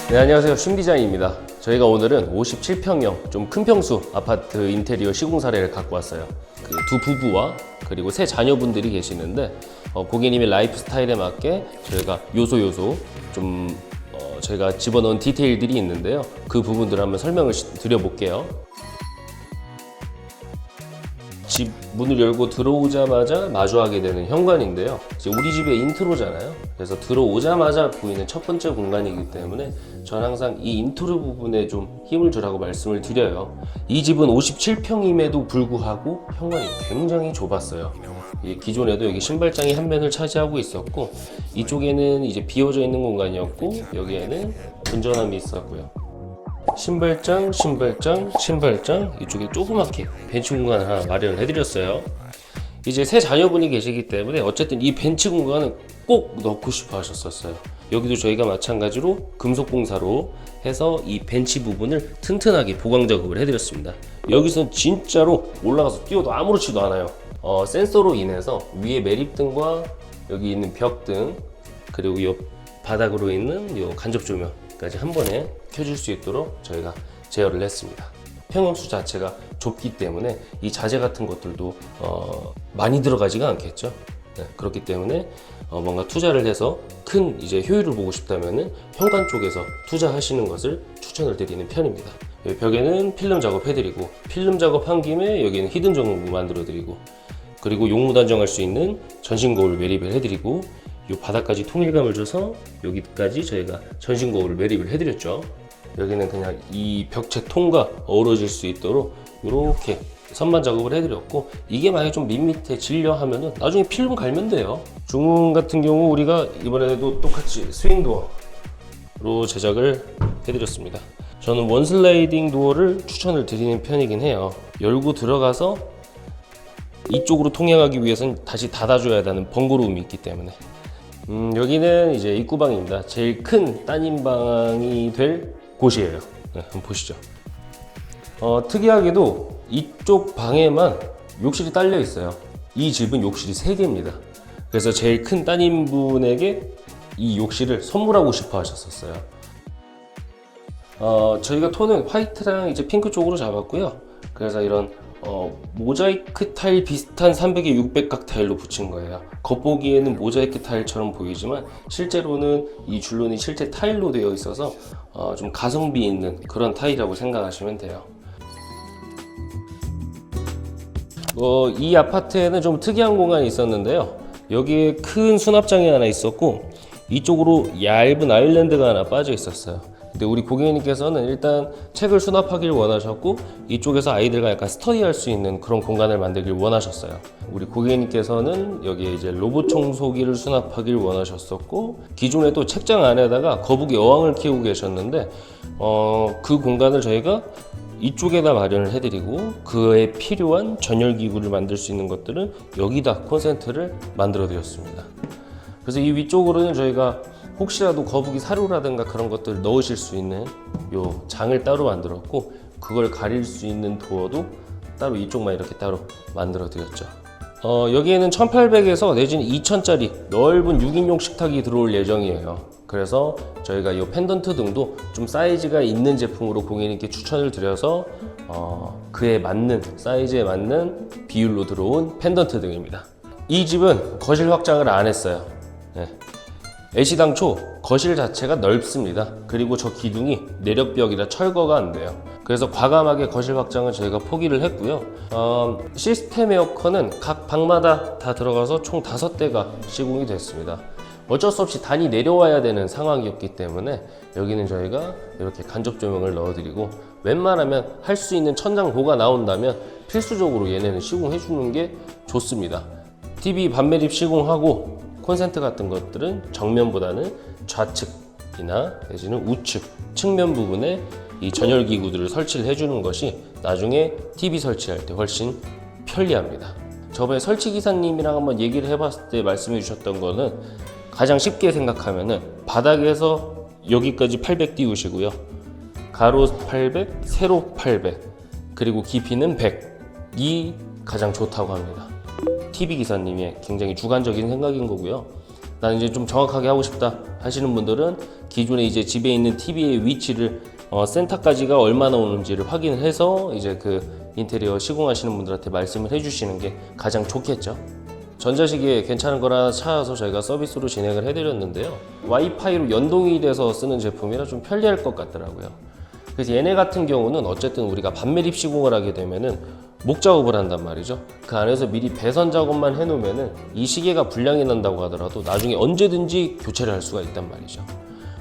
네, 안녕하세요. 쉼디자인입니다. 저희가 오늘은 57평형 좀 큰 평수 아파트 인테리어 시공 사례를 갖고 왔어요. 그 두 부부와 그리고 세 자녀분들이 계시는데 고객님의 라이프 스타일에 맞게 저희가 요소 좀 저희가 집어넣은 디테일들이 있는데요. 그 부분들을 한번 설명을 드려볼게요. 집 문을 열고 들어오자마자 마주하게 되는 현관인데요. 이제 우리 집의 인트로잖아요. 그래서 들어오자마자 보이는 첫 번째 공간이기 때문에 저는 항상 이 인트로 부분에 좀 힘을 주라고 말씀을 드려요. 이 집은 57평임에도 불구하고 현관이 굉장히 좁았어요. 기존에도 여기 신발장이 한 면을 차지하고 있었고, 이쪽에는 이제 비어져 있는 공간이었고, 여기에는 운전함이 있었고요. 신발장, 이쪽에 조그맣게 벤치 공간을 하나 마련을 해드렸어요. 이제 세 자녀분이 계시기 때문에 어쨌든 이 벤치 공간은 꼭 넣고 싶어 하셨었어요. 여기도 저희가 마찬가지로 금속 공사로 해서 이 벤치 부분을 튼튼하게 보강 작업을 해드렸습니다. 여기서 진짜로 올라가서 뛰어도 아무렇지도 않아요. 센서로 인해서 위에 매립등과 여기 있는 벽등, 그리고 이 바닥으로 있는 이 간접 조명까지 한 번에 켜줄 수 있도록 저희가 제어를 했습니다. 평형수 자체가 좁기 때문에 이 자재 같은 것들도 많이 들어가지가 않겠죠. 네, 그렇기 때문에 뭔가 투자를 해서 큰 이제 효율을 보고 싶다면은 현관 쪽에서 투자하시는 것을 추천을 드리는 편입니다. 벽에는 필름 작업 해드리고, 필름 작업한 김에 여기는 히든 전구 만들어 드리고, 그리고 용무 단정할 수 있는 전신 거울 매립을 해드리고, 이 바닥까지 통일감을 줘서 여기까지 저희가 전신 거울을 매립을 해드렸죠. 여기는 그냥 이 벽체 통과 어우러질 수 있도록 이렇게 선반 작업을 해드렸고, 이게 만약에 좀 밋밋해 질려 하면은 나중에 필름 갈면 돼요. 중문 같은 경우 우리가 이번에도 똑같이 스윙도어로 제작을 해드렸습니다. 저는 원슬라이딩 도어를 추천을 드리는 편이긴 해요. 열고 들어가서 이쪽으로 통행하기 위해서는 다시 닫아줘야 하는 번거로움이 있기 때문에. 여기는 이제 입구방입니다. 제일 큰 따님방이 될 곳이에요. 네, 한번 보시죠. 특이하게도 이쪽 방에만 욕실이 딸려 있어요. 이 집은 욕실이 3개입니다. 그래서 제일 큰 따님분에게 이 욕실을 선물하고 싶어 하셨었어요. 저희가 톤은 화이트랑 이제 핑크 쪽으로 잡았고요. 그래서 이런 모자이크 타일 비슷한 300에 600각 타일로 붙인 거예요. 겉보기에는 모자이크 타일처럼 보이지만 실제로는 이 줄눈이 실제 타일로 되어 있어서 좀 가성비 있는 그런 타일이라고 생각하시면 돼요. 이 아파트에는 좀 특이한 공간이 있었는데요. 여기에 큰 수납장이 하나 있었고, 이쪽으로 얇은 아일랜드가 하나 빠져 있었어요. 근데 우리 고객님께서는 일단 책을 수납하길 원하셨고, 이쪽에서 아이들과 약간 스터디할 수 있는 그런 공간을 만들길 원하셨어요. 우리 고객님께서는 여기에 이제 로봇 청소기를 수납하길 원하셨었고, 기존에 또 책장 안에다가 거북이 어항을 키우고 계셨는데 그 공간을 저희가 이쪽에다 마련을 해드리고, 그에 필요한 전열기구를 만들 수 있는 것들은 여기다 콘센트를 만들어 드렸습니다. 그래서 이 위쪽으로는 저희가 혹시라도 거북이 사료라든가 그런 것들을 넣으실 수 있는 요 장을 따로 만들었고, 그걸 가릴 수 있는 도어도 따로 이쪽만 이렇게 따로 만들어 드렸죠. 여기에는 1800에서 내지는 2000짜리 넓은 6인용 식탁이 들어올 예정이에요. 그래서 저희가 이 펜던트 등도 좀 사이즈가 있는 제품으로 고객님께 추천을 드려서 그에 맞는 사이즈에 맞는 비율로 들어온 펜던트 등입니다. 이 집은 거실 확장을 안 했어요. 네. 애시당초 거실 자체가 넓습니다. 그리고 저 기둥이 내력벽이라 철거가 안 돼요. 그래서 과감하게 거실 확장은 저희가 포기를 했고요. 시스템 에어컨은 각 방마다 다 들어가서 총 5대가 시공이 됐습니다. 어쩔 수 없이 단이 내려와야 되는 상황이었기 때문에 여기는 저희가 이렇게 간접 조명을 넣어드리고, 웬만하면 할 수 있는 천장고가 나온다면 필수적으로 얘네는 시공해 주는 게 좋습니다. TV 반매립 시공하고 콘센트 같은 것들은 정면보다는 좌측이나 내지는 우측, 측면 부분에 이 전열기구들을 설치를 해주는 것이 나중에 TV 설치할 때 훨씬 편리합니다. 저번에 설치기사님이랑 한번 얘기를 해봤을 때 말씀해 주셨던 거는, 가장 쉽게 생각하면은 바닥에서 여기까지 800 띄우시고요. 가로 800, 세로 800, 그리고 깊이는 100이 가장 좋다고 합니다. TV 기사님의 굉장히 주관적인 생각인 거고요. 나는 이제 좀 정확하게 하고 싶다 하시는 분들은 기존에 이제 집에 있는 TV의 위치를 센터까지가 얼마나 오는지를 확인을 해서 이제 그 인테리어 시공하시는 분들한테 말씀을 해주시는 게 가장 좋겠죠. 전자시계 괜찮은 거라 찾아서 저희가 서비스로 진행을 해드렸는데요. 와이파이로 연동이 돼서 쓰는 제품이라 좀 편리할 것 같더라고요. 그래서 얘네 같은 경우는 어쨌든 우리가 반매립 시공을 하게 되면은 목 작업을 한단 말이죠. 그 안에서 미리 배선 작업만 해놓으면은 이 시계가 불량이 난다고 하더라도 나중에 언제든지 교체를 할 수가 있단 말이죠.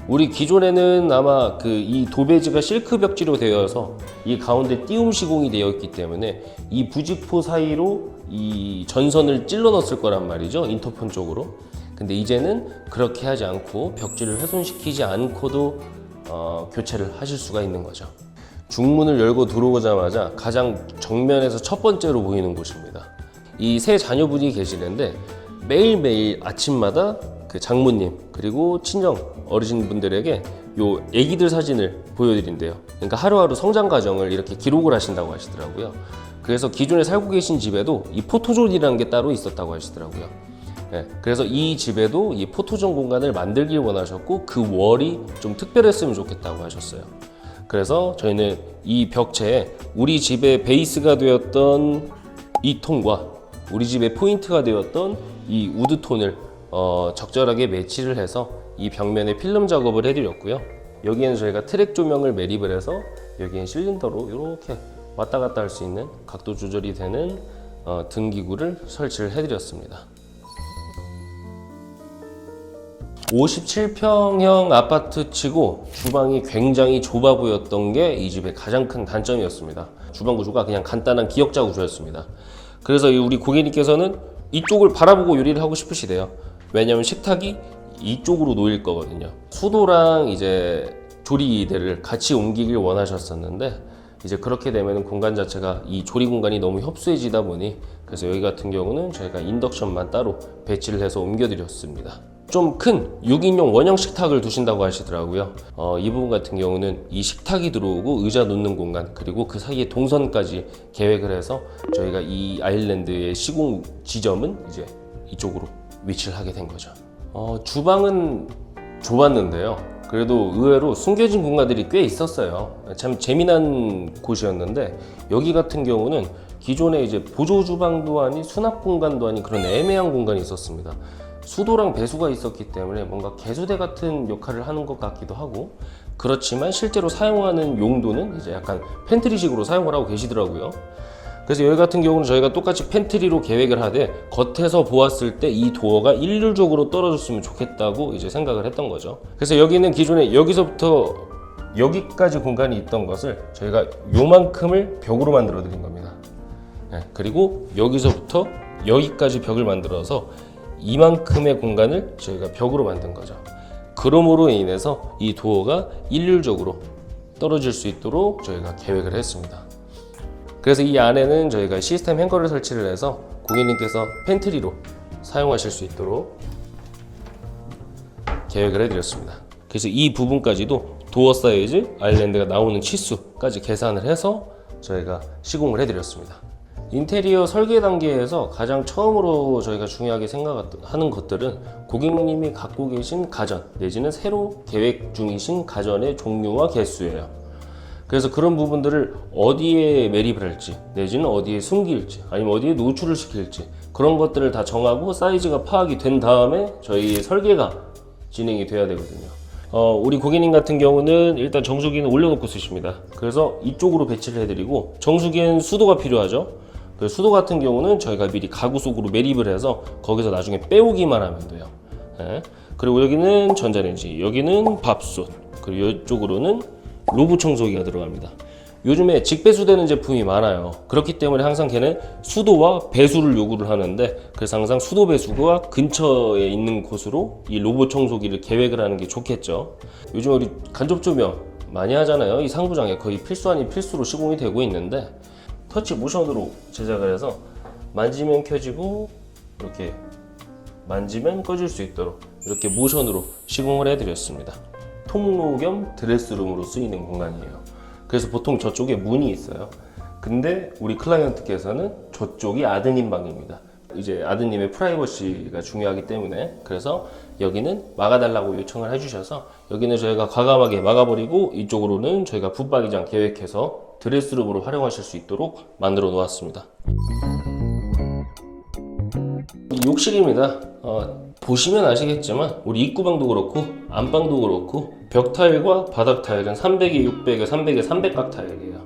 우리 기존에는 아마 그 이 도배지가 실크 벽지로 되어서 이 가운데 띄움 시공이 되어 있기 때문에 이 부직포 사이로 이 전선을 찔러 넣었을 거란 말이죠. 인터폰 쪽으로. 근데 이제는 그렇게 하지 않고 벽지를 훼손시키지 않고도 교체를 하실 수가 있는 거죠. 중문을 열고 들어오자마자 가장 정면에서 첫 번째로 보이는 곳입니다. 이 세 자녀분이 계시는데 매일매일 아침마다 그 장모님 그리고 친정 어르신분들에게 요 애기들 사진을 보여드린대요. 그러니까 하루하루 성장 과정을 이렇게 기록을 하신다고 하시더라고요. 그래서 기존에 살고 계신 집에도 이 포토존이라는 게 따로 있었다고 하시더라고요. 네, 그래서 이 집에도 이 포토존 공간을 만들길 원하셨고 그 월이 좀 특별했으면 좋겠다고 하셨어요. 그래서 저희는 이 벽체에 우리 집의 베이스가 되었던 이 톤과 우리 집의 포인트가 되었던 이 우드톤을 적절하게 매치를 해서 이 벽면에 필름 작업을 해드렸고요. 여기에는 저희가 트랙 조명을 매립을 해서 여기엔 실린더로 이렇게 왔다 갔다 할 수 있는 각도 조절이 되는 등기구를 설치를 해드렸습니다. 57평형 아파트치고 주방이 굉장히 좁아 보였던 게 이 집의 가장 큰 단점이었습니다. 주방 구조가 그냥 간단한 기역자 구조였습니다. 그래서 우리 고객님께서는 이쪽을 바라보고 요리를 하고 싶으시대요. 왜냐하면 식탁이 이쪽으로 놓일 거거든요. 수도랑 이제 조리대를 같이 옮기길 원하셨었는데 이제 그렇게 되면 공간 자체가 이 조리 공간이 너무 협소해지다 보니 그래서 여기 같은 경우는 저희가 인덕션만 따로 배치를 해서 옮겨드렸습니다. 좀 큰 6인용 원형 식탁을 두신다고 하시더라고요. 이 부분 같은 경우는 이 식탁이 들어오고 의자 놓는 공간 그리고 그 사이에 동선까지 계획을 해서 저희가 이 아일랜드의 시공 지점은 이제 이쪽으로 위치를 하게 된 거죠. 주방은 좁았는데요. 그래도 의외로 숨겨진 공간들이 꽤 있었어요. 참 재미난 곳이었는데 여기 같은 경우는 기존에 이제 보조 주방도 아닌 수납 공간도 아닌 그런 애매한 공간이 있었습니다. 수도랑 배수가 있었기 때문에 뭔가 개수대 같은 역할을 하는 것 같기도 하고 그렇지만 실제로 사용하는 용도는 이제 약간 팬트리식으로 사용을 하고 계시더라고요. 그래서 여기 같은 경우는 저희가 똑같이 팬트리로 계획을 하되 겉에서 보았을 때 이 도어가 일률적으로 떨어졌으면 좋겠다고 이제 생각을 했던 거죠. 그래서 여기는 기존에 여기서부터 여기까지 공간이 있던 것을 저희가 요만큼을 벽으로 만들어 드린 겁니다. 네, 그리고 여기서부터 여기까지 벽을 만들어서 이만큼의 공간을 저희가 벽으로 만든 거죠. 그러므로 인해서 이 도어가 일률적으로 떨어질 수 있도록 저희가 계획을 했습니다. 그래서 이 안에는 저희가 시스템 행거를 설치를 해서 고객님께서 팬트리로 사용하실 수 있도록 계획을 해드렸습니다. 그래서 이 부분까지도 도어 사이즈, 아일랜드가 나오는 치수까지 계산을 해서 저희가 시공을 해드렸습니다. 인테리어 설계 단계에서 가장 처음으로 저희가 중요하게 생각하는 것들은 고객님이 갖고 계신 가전 내지는 새로 계획 중이신 가전의 종류와 개수예요. 그래서 그런 부분들을 어디에 매립을 할지 내지는 어디에 숨길지 아니면 어디에 노출을 시킬지 그런 것들을 다 정하고 사이즈가 파악이 된 다음에 저희 설계가 진행이 돼야 되거든요. 우리 고객님 같은 경우는 일단 정수기는 올려놓고 쓰십니다. 그래서 이쪽으로 배치를 해드리고 정수기엔 수도가 필요하죠. 그 수도 같은 경우는 저희가 미리 가구 속으로 매립을 해서 거기서 나중에 빼오기만 하면 돼요. 네. 그리고 여기는 전자레인지, 여기는 밥솥, 그리고 이쪽으로는 로브 청소기가 들어갑니다. 요즘에 직배수되는 제품이 많아요. 그렇기 때문에 항상 걔는 수도와 배수를 요구를 하는데 그래서 항상 수도 배수가 근처에 있는 곳으로 이 로봇 청소기를 계획을 하는 게 좋겠죠. 요즘 우리 간접 조명 많이 하잖아요. 이 상부장에 거의 필수 아닌 필수로 시공이 되고 있는데 터치 모션으로 제작을 해서 만지면 켜지고 이렇게 만지면 꺼질 수 있도록 이렇게 모션으로 시공을 해드렸습니다. 통로 겸 드레스룸으로 쓰이는 공간이에요. 그래서 보통 저쪽에 문이 있어요. 근데 우리 클라이언트께서는 저쪽이 아드님 방입니다. 이제 아드님의 프라이버시가 중요하기 때문에 그래서 여기는 막아달라고 요청을 해주셔서 여기는 저희가 과감하게 막아버리고 이쪽으로는 저희가 붙박이장 계획해서 드레스룸으로 활용하실 수 있도록 만들어 놓았습니다. 이 욕실입니다. 보시면 아시겠지만 우리 입구방도 그렇고 안방도 그렇고 벽 타일과 바닥 타일은 300에 600에 300에 300각 타일이에요.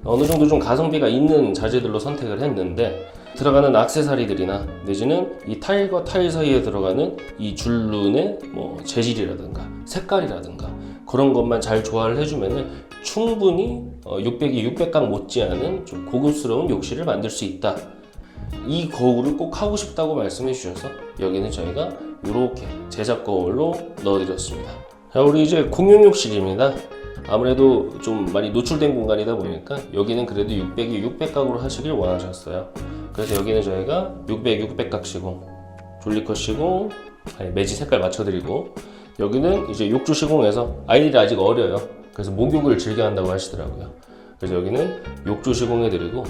어느 정도 좀 가성비가 있는 자재들로 선택을 했는데 들어가는 액세서리들이나 내지는 이 타일과 타일 사이에 들어가는 이 줄눈의 뭐 재질이라든가 색깔이라든가 그런 것만 잘 조화를 해주면은 충분히 600이 600각 못지않은 좀 고급스러운 욕실을 만들 수 있다. 이 거울을 꼭 하고 싶다고 말씀해 주셔서 여기는 저희가 이렇게 제작 거울로 넣어드렸습니다. 자, 우리 이제 공용 욕실입니다. 아무래도 좀 많이 노출된 공간이다 보니까 여기는 그래도 600이 600각으로 하시길 원하셨어요. 그래서 여기는 저희가 600, 600각 시공, 졸리컷 시공, 매지 색깔 맞춰드리고 여기는 이제 욕조 시공해서 아이들이 아직 어려요. 그래서 목욕을 즐겨 한다고 하시더라고요. 그래서 여기는 욕조 시공해드리고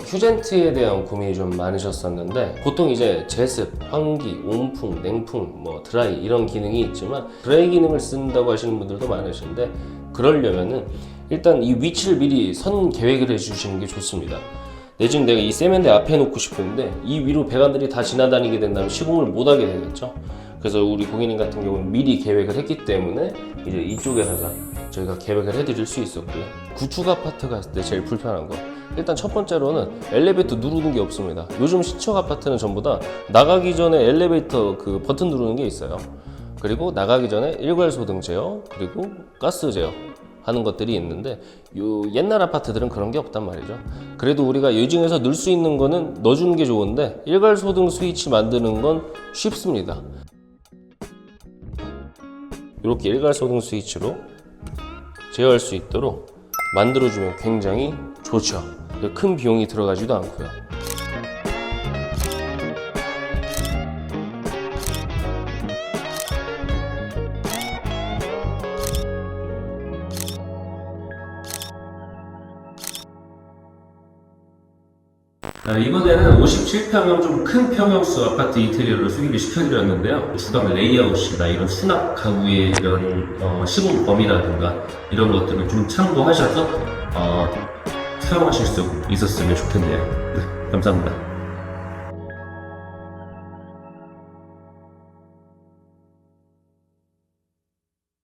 휴젠트에 대한 고민이 좀 많으셨었는데 보통 이제 제습, 환기, 온풍, 냉풍, 뭐 드라이 이런 기능이 있지만 드라이 기능을 쓴다고 하시는 분들도 많으신데 그러려면은 일단 이 위치를 미리 선 계획을 해주시는 게 좋습니다. 내지는 내가 이 세면대 앞에 놓고 싶은데 이 위로 배관들이 다 지나다니게 된다면 시공을 못하게 되겠죠. 그래서 우리 고객님 같은 경우는 미리 계획을 했기 때문에 이제 이쪽에다가 저희가 계획을 해드릴 수 있었고요. 구축 아파트 갔을 때 제일 불편한 거 일단 첫 번째로는 엘리베이터 누르는 게 없습니다. 요즘 신축 아파트는 전부 다 나가기 전에 엘리베이터 그 버튼 누르는 게 있어요. 그리고 나가기 전에 일괄소등 제어 그리고 가스 제어 하는 것들이 있는데 요 옛날 아파트들은 그런 게 없단 말이죠. 그래도 우리가 이 중에서 넣을 수 있는 거는 넣어주는 게 좋은데 일괄소등 스위치 만드는 건 쉽습니다. 이렇게 일괄소등 스위치로 제어할 수 있도록 만들어주면 굉장히 좋죠. 큰 비용이 들어가지도 않고요. 이번에는 57평형 좀 큰 평형수 아파트 인테리어를 소개를 시켜드렸는데요. 주방 레이아웃이나 이런 수납 가구의 이런 시공 범위라든가 이런 것들을 좀 참고하셔서 사용하실 수 있었으면 좋겠네요. 네, 감사합니다.